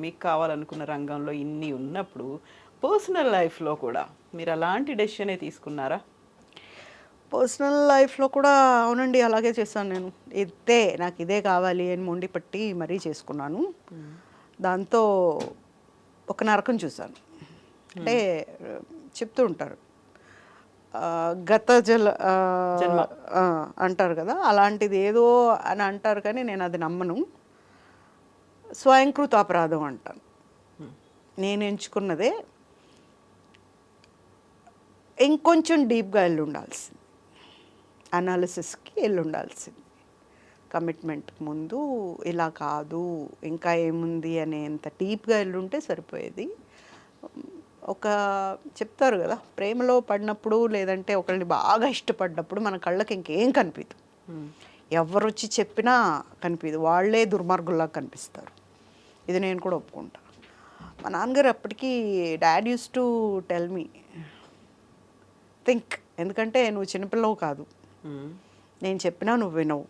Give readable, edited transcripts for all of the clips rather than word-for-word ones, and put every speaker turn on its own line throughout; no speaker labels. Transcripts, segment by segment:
మీకు కావాలనుకున్న రంగంలో ఇన్ని ఉన్నప్పుడు పర్సనల్ లైఫ్‌లో కూడా మీరు అలాంటి డెసిషనే తీసుకున్నారా?
పర్సనల్ లైఫ్‌లో కూడా అవునండి. అలాగే చేశాను నేను. ఇదే నాకిదే కావాలి అని మొండి పట్టి మరీ చేసుకున్నాను. దాంతో ఒక నరకం చూశాను. అంటే చెప్తూ ఉంటారు. గత
జన్మ.
అంటారు కదా! అలాంటిది ఏదో అని అంటారు కానీ నేను అది నమ్మను. స్వయంకృత అపరాధం అంటాను. నేను ఎంచుకున్నదే ఇంకొంచెం డీప్‌గా ఎళ్ళుండాల్సింది. అనాలిసిస్‌కి ఎళ్ళుండాల్సింది. కమిట్మెంట్‌కి ముందు ఇలా కాదు, ఇంకా ఏముంది అనేంత డీప్‌గా ఎళ్ళుంటే సరిపోయేది. ఒక చెప్తారు గదా! ప్రేమలో పడినప్పుడు లేదంటే ఒకళ్ళని బాగా ఇష్టపడ్డప్పుడు మన కళ్ళకి ఇంకేం కనిపీదు.
హ్మ్.
ఎవ్వరొచ్చి చెప్పినా కనిపీదు. వాళ్ళే దుర్మార్గుల్లా కనిపిస్తారు. ఇది నేను కూడా ఒప్పుకుంటా. మా నాన్నగారు అప్పటికి dad used to tell me think ఎందుకంటే నువ్వు చిన్నపిల్లవు కాదు.
హ్మ్.
నేను చెప్పినా నువ్వు వినవు.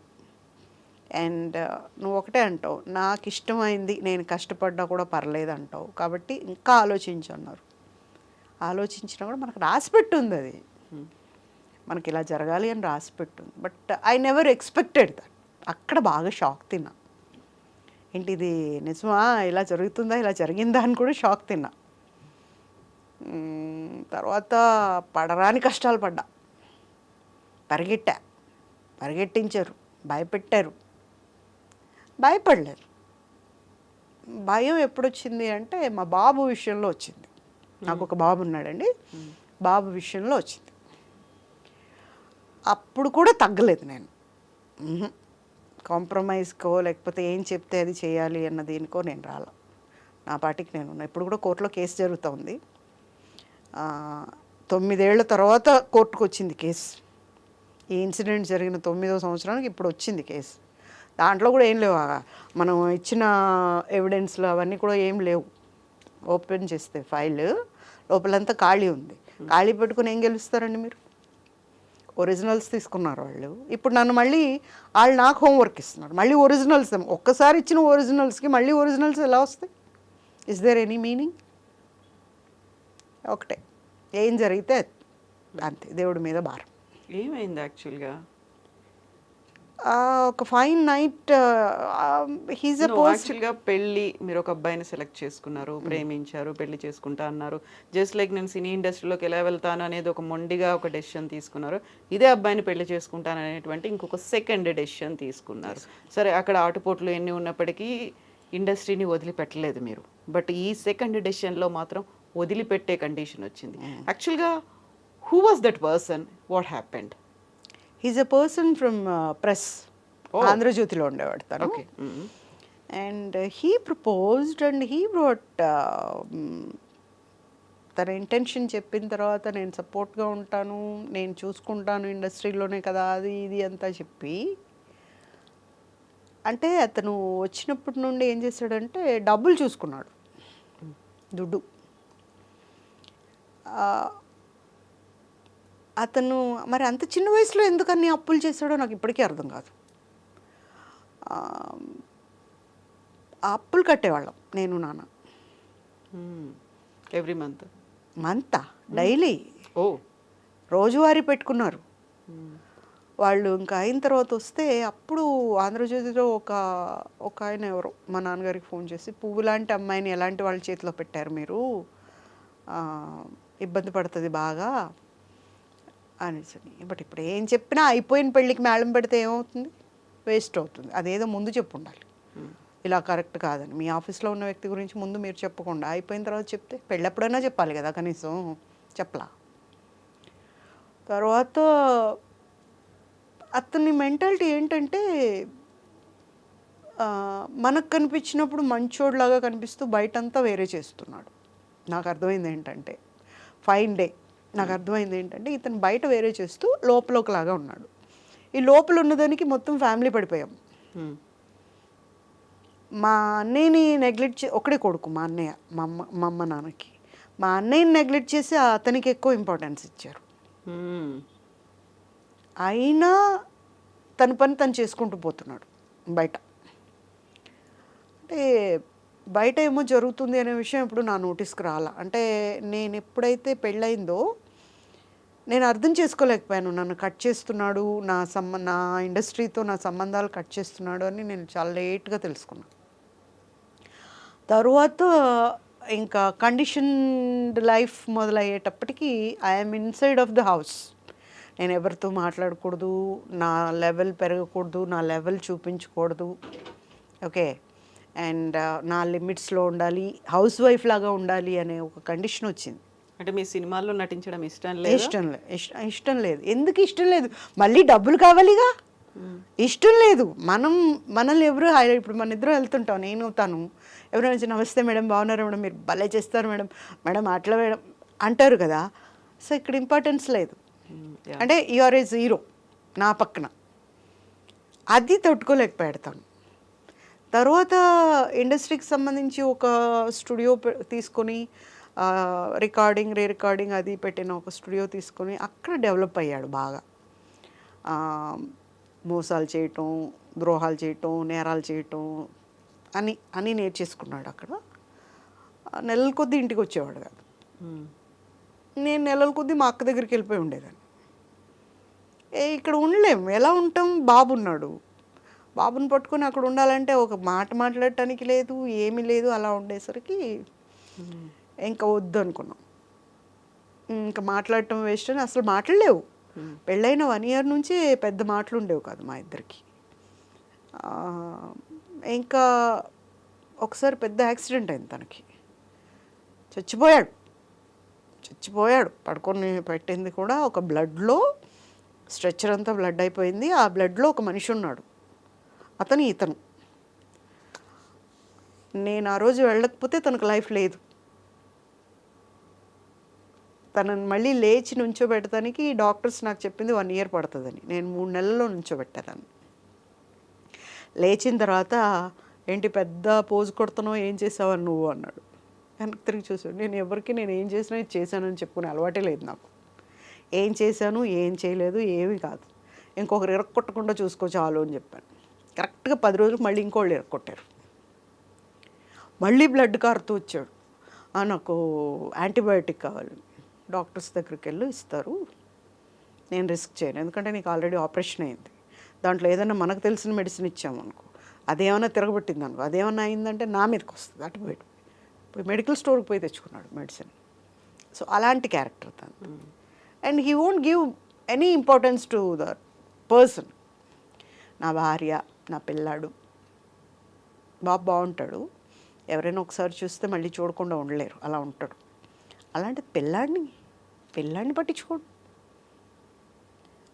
అండ్ నువ్వు ఒకటే అంటావు. నాకిష్టమైంది నేను కష్టపడ్డా కూడా పర్లేదంటావు. కాబట్టి ఇంకా ఆలోచించు అన్నారు. ఆలోచించినా కూడా మనకు రాసిపెట్టుంది అది.
హ్మ్.
మనకి ఇలా జరగాలి అని రాసిపెట్టుంది. But I never expected that. అక్కడ బాగా షాక్ తిన్నా. ఏంటి ఇది నిజమా? ఇలా జరుగుతుందా? ఇలా జరిగిందా? అని కూడా షాక్ తిన్నా. తర్వాత పడరాని కష్టాలు పడ్డా. పరిగెట్టా. పరిగెట్టించారు. భయపెట్టారు. భయపడలేదు. భయం ఎప్పుడొచ్చింది అంటే మా బాబు విషయంలో వచ్చింది. నాకొక బాబు ఉన్నాడండి. బాబు విషయంలో వచ్చింది. అప్పుడు కూడా తగ్గలేదు నేను. హుహు. కాంప్రమైజ్‌కో లేకపోతే ఏం చెప్తే అది చేయాలి అన్న దేనికో నేను రాలా. నా పాటికి నేనున్నా. ఇప్పుడు కూడా కోర్టులో కేసు జరుగుతా ఉంది. 9 ఏళ్ల తర్వాత కోర్టుకొచ్చింది కేసు. ఈ ఇన్సిడెంట్ జరిగిన 9వ సంవత్సరానికి ఇప్పుడు వచ్చింది కేసు. దాంట్లో కూడా ఏం లేవు. మనం ఇచ్చిన ఎవిడెన్స్‌లు అవన్నీ కూడా ఏం లేవు. ఓపెన్ చేస్తే ఫైలు లోపలంతా ఖాళీ ఉంది. ఖాళీ పెట్టుకొని ఏం గెలుస్తారండి మీరు? ఒరిజినల్స్ తీసుకున్నారు వాళ్ళు. ఇప్పుడు నన్ను మళ్ళీ ఆళ్ళు నాకు హోంవర్క్ ఇస్తున్నారు. మళ్ళీ ఒరిజినల్స్ ఒక్కసారి ఇచ్చిన ఒరిజినల్స్‌కి మళ్ళీ ఒరిజినల్స్ ఎలా వస్తాయి? Is there any meaning? ఒకటే. ఏం జరిగితే అది. అంతే. దేవుడి మీద భారం.
ఏమైంది యాక్చువల్‌గా?
ఒక fine night he is a
no.
Person.
యాక్చువల్‌గా పెళ్లి మీరొక అబ్బాయిని సెలెక్ట్ చేసుకున్నారు, ప్రేమించారు, పెళ్లి చేసుకుంటా అన్నారు. జస్ట్ లైక్ నేను సినీ ఇండస్ట్రీలోకి ఎలా వెళ్తాను అనేది ఒక మొండిగా ఒక డెసిషన్ తీసుకున్నారు. ఇదే అబ్బాయిని పెళ్లి చేసుకుంటాననేటువంటి ఇంకొక సెకండ్ డెసిషన్ తీసుకున్నారు. సరే అక్కడ ఆటుపోట్లు ఎన్ని ఉన్నప్పటికీ ఇండస్ట్రీని వదిలిపెట్టలేదు మీరు. బట్ ఈ సెకండ్ డెసిషన్‌లో మాత్రం వదిలిపెట్టే కండిషన్ వచ్చింది. యాక్చువల్‌గా who was that person? What happened?
He is a person from press.
Oh!
ఆంధ్రజ్యోతిలో ఉండేవాడు తను.
Okay. Hmm.
And he proposed and he brought తన ఇంటెన్షన్ చెప్పిన తర్వాత నేను సపోర్ట్‌గా ఉంటాను, నేను చూసుకుంటాను ఇండస్ట్రీలోనే కదా అది ఇది అంతా చెప్పి, అంటే అతను వచ్చినప్పటి నుండి ఏం చేశాడంటే డబ్బులు చూసుకున్నాడు. దుడ్డు. ఆహ్, అతను మరి అంత చిన్న వయసులో ఎందుకన్ని అప్పులు చేశాడో నాకు ఇప్పటికీ అర్థం కాదు. ఆహ్, ఆ అప్పులు కట్టేవాళ్ళం నేను, నాన్న.
హ్మ్. Every month.
మంతా? డైలీ.
ఓహ్!
రోజువారీ పెట్టుకున్నారు.
హ్మ్.
వాళ్ళు ఇంకా అయిన తర్వాత వస్తే అప్పుడు ఆంధ్రజ్యోతిలో ఒకాయన ఎవరో మా నాన్నగారికి ఫోన్ చేసి, "పువ్వులాంటి అమ్మాయిని ఎలాంటి వాళ్ళ చేతిలో పెట్టారు మీరు? ఆహ్, ఇబ్బంది పడతది బాగా" అనేసని. బట్ ఇప్పుడు ఏం చెప్పినా అయిపోయిన పెళ్ళికి మేళం పెడితే ఏమవుతుంది? వేస్ట్ అవుతుంది. అదేదో ముందు చెప్పుండాలి.
హ్మ్.
ఇలా కరెక్ట్ కాదని. మీ ఆఫీస్‌లో ఉన్న వ్యక్తి గురించి ముందు మీరు చెప్పకుండా అయిపోయిన తర్వాత చెప్తే పెళ్ళప్పుడైనా చెప్పాలి కదా కనీసం. చెప్పలా. తర్వాత అతని మెంటాలిటీ ఏంటంటే మనకు కనిపించినప్పుడు మంచోడిలాగా కనిపిస్తూ బయటంతా వేరే చేస్తున్నాడు. నాకు అర్థమైంది ఏంటంటే ఫైన్ డే. నాకు అర్థమైంది ఏంటంటే ఇతను బయట వేరే చేస్తూ లోపల ఒకలాగా ఉన్నాడు. ఈ లోపల ఉన్నదానికి మొత్తం ఫ్యామిలీ పడిపోయాం.
హ్మ్.
మా అన్నయ్యని నెగ్లెక్ట్ ఒక్కడే కొడుకు మా అన్నయ్య. మా అమ్మ నాన్నకి. మా అన్నయ్యని నెగ్లెక్ట్ చేసి అతనికి ఎక్కువ ఇంపార్టెన్స్ ఇచ్చారు.
హ్మ్.
అయినా తన పని తను చేసుకుంటూ పోతున్నాడు బయట. అంటే బయట ఏమో జరుగుతుంది అనే విషయం ఇప్పుడు నా నోటీస్కి రాలా. అంటే నేను ఎప్పుడైతే పెళ్ళయిందో నేను అర్థం చేసుకోలేకపోయాను. నన్ను కట్ చేస్తున్నాడు, నా ఇండస్ట్రీతో నా సంబంధాలు కట్ చేస్తున్నాడు అని నేను చాలా లేట్‌గా తెలుసుకున్నా. తరువాత ఇంకా కండిషన్డ్ లైఫ్ మొదలయ్యేటప్పటికి I am inside of the house. నేను ఎవరితో మాట్లాడకూడదు, నా లెవెల్ పెరగకూడదు, నా లెవెల్ చూపించకూడదు. ఓకే. అండ్ నా లిమిట్స్‌లో ఉండాలి, హౌస్ వైఫ్ లాగా ఉండాలి అనే ఒక కండిషన్ వచ్చింది.
అంటే మీ సినిమాల్లో నటించడం ఇష్టం లేదా?
ఇష్టం లేదు. ఎందుకు ఇష్టం లేదు? మళ్ళీ డబ్బులు కావాలిగా. ఇష్టం లేదు. మనల్ని ఎవరు ఇప్పుడు మన ఇద్దరం వెళ్తుంటాం, నేను తను. ఎవరైనా వచ్చి నమస్తే మేడం, బాగున్నారా మేడం, మీరు భలే చేస్తారు మేడం, మేడం అట్లా మేడం అంటారు కదా. సో ఇక్కడ ఇంపార్టెన్స్ లేదు. అంటే యు ఆర్ ఏ జీరో నా పక్కన. అది తట్టుకోలేకపోయాడు. తర్వాత ఇండస్ట్రీకి సంబంధించి ఒక స్టూడియో తీసుకొని రీ రికార్డింగ్ అది పెట్టిన ఒక స్టూడియో తీసుకొని అక్కడ డెవలప్ అయ్యాడు బాగా. మోసాలు చేయటం, ద్రోహాలు చేయటం, నేరాలు చేయటం అని నేర్చేసుకున్నాడు అక్కడ. నెలల కొద్దీ ఇంటికి వచ్చేవాడు కాదు. నేను నెలల కొద్దీ మా అక్క దగ్గరికి వెళ్ళిపోయి ఉండేదాన్ని. ఇక్కడ ఉండలేము, ఎలా ఉంటాం? బాబు ఉన్నాడు, బాబుని పట్టుకొని అక్కడ ఉండాలంటే ఒక మాట మాట్లాడటానికి లేదు, ఏమీ లేదు. అలా ఉండేసరికి ఇంకా వద్దు అనుకున్నాం. ఇంకా మాట్లాడటం వేస్ట్ అని అసలు మాట్లాడలేవు. పెళ్ళైన 1 year నుంచి పెద్ద మాటలు ఉండేవి కాదు మా ఇద్దరికి. ఇంకా ఒకసారి పెద్ద యాక్సిడెంట్ అయింది తనకి. చచ్చిపోయాడు. పడుకొని పెట్టింది కూడా ఒక బ్లడ్లో, స్ట్రెచ్చర్ అంతా బ్లడ్ అయిపోయింది. ఆ బ్లడ్లో ఒక మనిషి ఉన్నాడు, ఇతను. నేను ఆ రోజు వెళ్ళకపోతే తనకు లైఫ్ లేదు. తనని మళ్ళీ లేచి నుంచోబెట్టడానికి డాక్టర్స్ నాకు చెప్పింది 1 year పడుతుందని. నేను 3 నెలల్లో నుంచోబెట్టాను. లేచిన తర్వాత ఏంటి పెద్ద పోజు కొడుతున్నావు, ఏం చేసావని నువ్వు అన్నాడు. వెనక్కి తిరిగి చూసాడు. నేను ఏం చేసినా ఇది చేశానని చెప్పుకునే అలవాటే లేదు నాకు. ఏం చేశాను, ఏం చేయలేదు, ఏమీ కాదు. ఇంకొకరు ఇరక్కొట్టకుండా చూసుకో చాలు అని చెప్పాను. కరెక్ట్గా 10 రోజులకు మళ్ళీ ఇంకోళ్ళు ఇరక్కొట్టారు. మళ్ళీ బ్లడ్ కారుతూ వచ్చాడు. నాకు యాంటీబయాటిక్ కావాలి. డాక్టర్స్ దగ్గరికి వెళ్ళి ఇస్తారు, నేను రిస్క్ చేయను, ఎందుకంటే నీకు ఆల్రెడీ ఆపరేషన్ అయింది. దాంట్లో ఏదైనా మనకు తెలిసిన మెడిసిన్ ఇచ్చామనుకో, అదేమన్నా తిరగబెట్టింది అనుకో, అదేమన్నా అయిందంటే నా మీదకి వస్తుంది. అటు బయట పోయి మెడికల్ స్టోర్కి పోయి తెచ్చుకున్నాడు మెడిసిన్. సో అలాంటి క్యారెక్టర్ తను. And he won't give any importance to the person. నా భార్య, నా పిల్లాడు, బాగుంటాడు. ఎవరైనా ఒకసారి చూస్తే మళ్ళీ చూడకుండా ఉండలేరు, అలా ఉంటాడు. అలాంటిది పిల్లాడిని పట్టించుకోడు.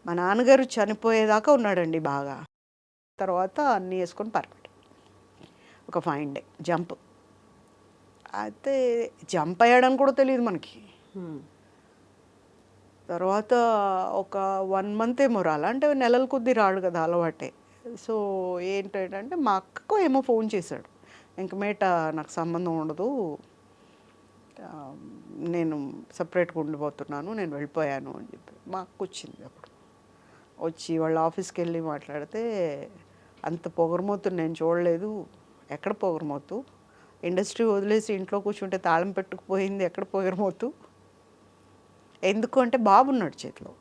మా నాన్నగారు చనిపోయేదాకా ఉన్నాడండి బాగా. తర్వాత అన్నీ వేసుకొని పర్మిట్. ఒక ఫైన్ డే జంప్. అయితే జంప్ అయ్యాడని కూడా తెలియదు మనకి. తర్వాత ఒక 1 month ఏమో రాలా, అంటే నెలల కొద్దీ రాడు కదా, అలవాటే. సో ఏంటంటే మా అక్కకు ఏమో ఫోన్ చేశాడు, ఇంక మీట నాకు సంబంధం ఉండదు, నేను సపరేట్గా ఉండిపోతున్నాను, నేను వెళ్ళిపోయాను అని చెప్పి. మా అక్క వచ్చింది. అప్పుడు వచ్చి వాళ్ళ ఆఫీస్కి వెళ్ళి మాట్లాడితే, అంత పొగరమోతుని నేను చూడలేదు. ఎక్కడ పొగరమోతు? ఇండస్ట్రీ వదిలేసి ఇంట్లో కూర్చుంటే తాళం పెట్టుకుపోయింది, ఎక్కడ పొగరమోతు? ఎందుకు అంటే బాబున్నాడు చేతిలో,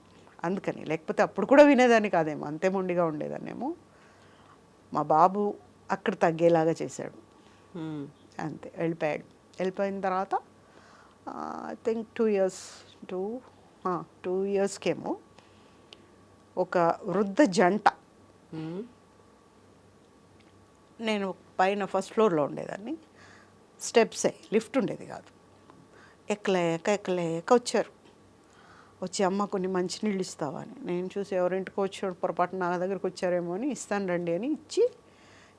అందుకని. లేకపోతే అప్పుడు కూడా వినేదాన్ని కాదేమో, అంతే మొండిగా ఉండేదాన్నేమో. మా బాబు అక్కడ తగ్గేలాగా చేశాడు, అంతే. వెళ్ళిపోయిన తర్వాత ఐ థింక్ 2 yearsకేమో ఒక వృద్ధ జంట, నేను పైన ఫస్ట్ ఫ్లోర్లో ఉండేదాన్ని, స్టెప్సే, లిఫ్ట్ ఉండేది కాదు, ఎక్కలేక వచ్చి అమ్మ కొన్ని మంచినీళ్ళు ఇస్తావా అని. నేను చూసి ఎవరింటికి వచ్చాడు, పొరపాటు నా దగ్గరికి వచ్చారేమో అని, ఇస్తాను రండి అని ఇచ్చి,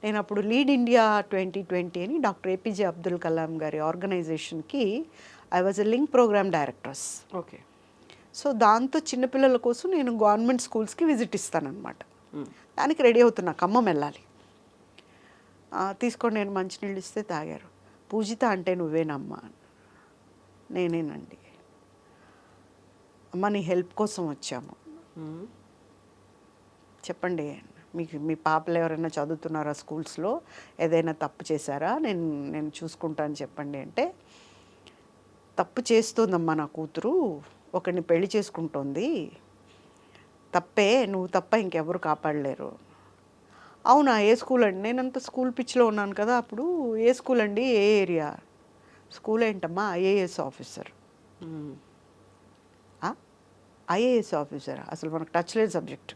నేను అప్పుడు లీడ్ ఇండియా 2020 అని డాక్టర్ ఏపీజే అబ్దుల్ కలాం గారి ఆర్గనైజేషన్కి I was a link program directors.
Okay.
So దాంతో చిన్నపిల్లల కోసం నేను గవర్నమెంట్ స్కూల్స్కి విజిట్ ఇస్తానన్నమాట. దానికి రెడీ అవుతున్నా, ఖమ్మం వెళ్ళాలి. తీసుకొని నేను మంచినీళ్ళు ఇస్తే తాగారు. పూజిత అంటే నువ్వేనమ్మా? నేనేనండి. అమ్మ నీ హెల్ప్ కోసం వచ్చాము, చెప్పండి. మీకు మీ పాపలు ఎవరైనా చదువుతున్నారా స్కూల్స్లో, ఏదైనా తప్పు చేశారా, నేను చూసుకుంటాను చెప్పండి అంటే, తప్పు చేస్తుందమ్మా నా కూతురు, ఒకరిని పెళ్లి చేసుకుంటోంది, తప్పే, నువ్వు తప్ప ఇంకెవరు కాపాడలేరు. అవునా, ఏ స్కూల్ అండి? నేనంత స్కూల్ పిచ్చిలో ఉన్నాను కదా అప్పుడు. ఏ స్కూల్ అండి, ఏ ఏరియా? స్కూల్ ఏంటమ్మా, ఐఏఎస్ ఆఫీసర్. ఐఏఎస్ ఆఫీసర్ అసలు మనకు టచ్ లేని సబ్జెక్ట్.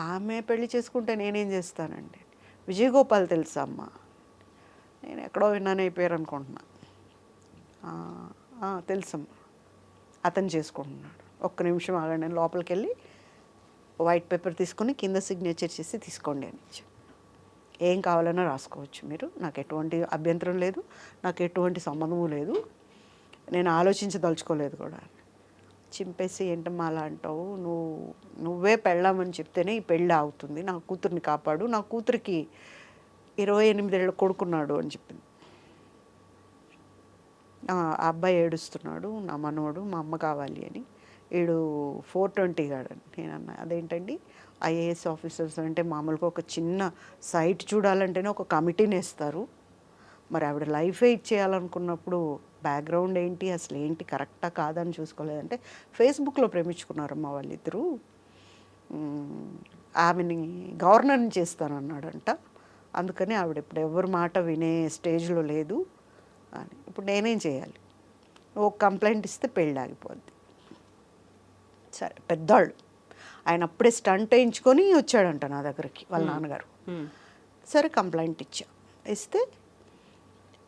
ఆమె పెళ్లి చేసుకుంటే నేనేం చేస్తానండి? విజయగోపాల్ తెలుసా అమ్మ? నేను ఎక్కడో విన్నాను ఈ పేరు అనుకుంటున్నా. తెలుసమ్మా, అతను చేసుకుంటున్నాడు. ఒక్క నిమిషం ఆగండి, నేను లోపలికి వెళ్ళి వైట్ పేపర్ తీసుకొని కింద సిగ్నేచర్ చేసి తీసుకోండి అని ఇచ్చాను. ఏం కావాలన్నా రాసుకోవచ్చు మీరు, నాకు ఎటువంటి అభ్యంతరం లేదు, నాకు ఎటువంటి సంబంధము లేదు, నేను ఆలోచించదలుచుకోలేదు కూడా. చింపేసి, ఏంటమ్మా అలా అంటావు, నువ్వే పెళ్ళామని చెప్తేనే ఈ పెళ్ళి అవుతుంది, నా కూతుర్ని కాపాడు, నా కూతురికి 28 ఏళ్ళ కొడుకున్నాడు అని చెప్పింది. ఆ అబ్బాయి ఏడుస్తున్నాడు, నా మనవడు, మా అమ్మ కావాలి అని. వీడు 420 గాడని. నేను అన్నా, అదేంటండి, ఐఏఎస్ ఆఫీసర్స్ అంటే మామూలుగా ఒక చిన్న సైట్ చూడాలంటేనే ఒక కమిటీని వేస్తారు, మరి ఆవిడ లైఫే ఇచ్చేయాలనుకున్నప్పుడు బ్యాక్గ్రౌండ్ ఏంటి, అసలు ఏంటి, కరెక్టా కాదని చూసుకోలేదంటే, ఫేస్బుక్లో ప్రేమించుకున్నారమ్మా వాళ్ళిద్దరూ, ఆమెని గవర్నర్ని చేస్తానన్నాడంట, అందుకని ఆవిడ ఇప్పుడు ఎవరి మాట వినే స్టేజ్లో లేదు అని. ఇప్పుడు నేనేం చేయాలి? ఓ కంప్లైంట్ ఇస్తే పెళ్ళి ఆగిపోద్ది. సరే, పెద్దవాళ్ళు, ఆయన అప్పుడే స్టంట్ వేయించుకొని వచ్చాడంట నా దగ్గరికి వాళ్ళ నాన్నగారు. సరే, కంప్లైంట్ ఇస్తే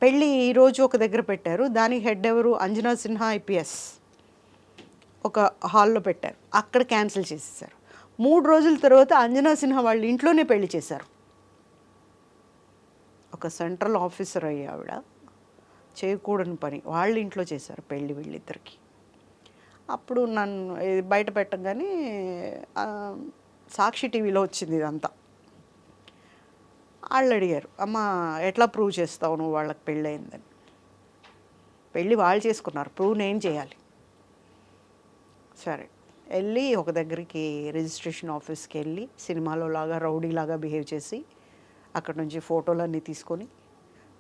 పెళ్ళి ఈరోజు ఒక దగ్గర పెట్టారు. దానికి హెడ్ ఎవరు? అంజనా సిన్హా ఐపీఎస్. ఒక హాల్లో పెట్టారు, అక్కడ క్యాన్సిల్ చేసేసారు. 3 రోజుల తర్వాత అంజనా సిన్హా వాళ్ళ ఇంట్లోనే పెళ్లి చేశారు. ఒక సెంట్రల్ ఆఫీసర్ అయ్యి ఆవిడ చేయకూడని పని వాళ్ళ ఇంట్లో చేశారు పెళ్ళి వీళ్ళిద్దరికి. అప్పుడు నన్ను బయట పెట్టగానే సాక్షి టీవీలో వచ్చింది ఇదంతా. వాళ్ళు అడిగారు, అమ్మ ఎట్లా ప్రూవ్ చేస్తావు నువ్వు వాళ్ళకి పెళ్ళి అయిందని? పెళ్ళి వాళ్ళు చేసుకున్నారు, ప్రూవ్ నేను చేయాలి. సరే, వెళ్ళి ఒక దగ్గరికి రిజిస్ట్రేషన్ ఆఫీస్కి వెళ్ళి సినిమాలో లాగా రౌడీలాగా బిహేవ్ చేసి అక్కడ నుంచి ఫోటోలన్నీ తీసుకొని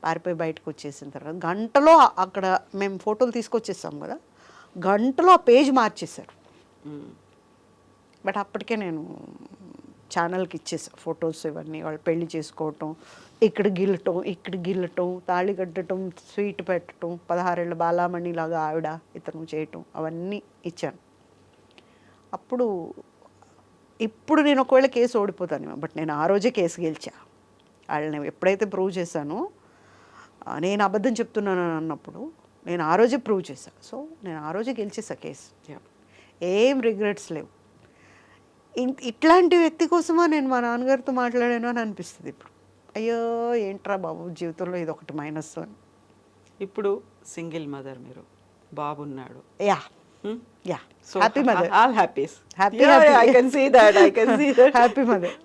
పారిపోయి బయటకు వచ్చేసిన తర్వాత గంటలో అక్కడ మేము ఫోటోలు తీసుకొచ్చేసాం కదా, గంటలో ఆ పేజ్ మార్చేశారు. బట్ అప్పటికే నేను ఛానల్కి ఇచ్చేసాను ఫొటోస్ ఇవన్నీ. వాళ్ళు పెళ్లి చేసుకోవటం, ఇక్కడ గిల్లటం, తాళి కట్టడం, స్వీట్ పెట్టడం, 16 ఏళ్ళ బాలామణి లాగా ఆవిడ ఇతను చేయటం, అవన్నీ ఇచ్చాను. ఇప్పుడు నేను ఒకవేళ కేసు ఓడిపోతాను, బట్ నేను ఆ రోజే కేసు గెలిచా. వాళ్ళని ఎప్పుడైతే ప్రూవ్ చేశానో, నేను అబద్ధం చెప్తున్నాను అన్నప్పుడు నేను ఆ రోజే ప్రూవ్ చేశాను. సో నేను ఆ రోజే గెలిచేసా కేసు. ఏం రిగ్రెట్స్ లేవు. ఇట్లాంటి వ్యక్తి కోసమా నేను మా నాన్నగారితో మాట్లాడాను అని అనిపిస్తుంది ఇప్పుడు. అయ్యో ఏంట్రా బాబు, జీవితంలో ఇది ఒకటి మైనస్ అని.
ఇప్పుడు సింగిల్ మదర్, మీరు బాబున్నాడు.
Yeah yeah, happy mother.
All happies.
Happy
I can see that.
Happy mother.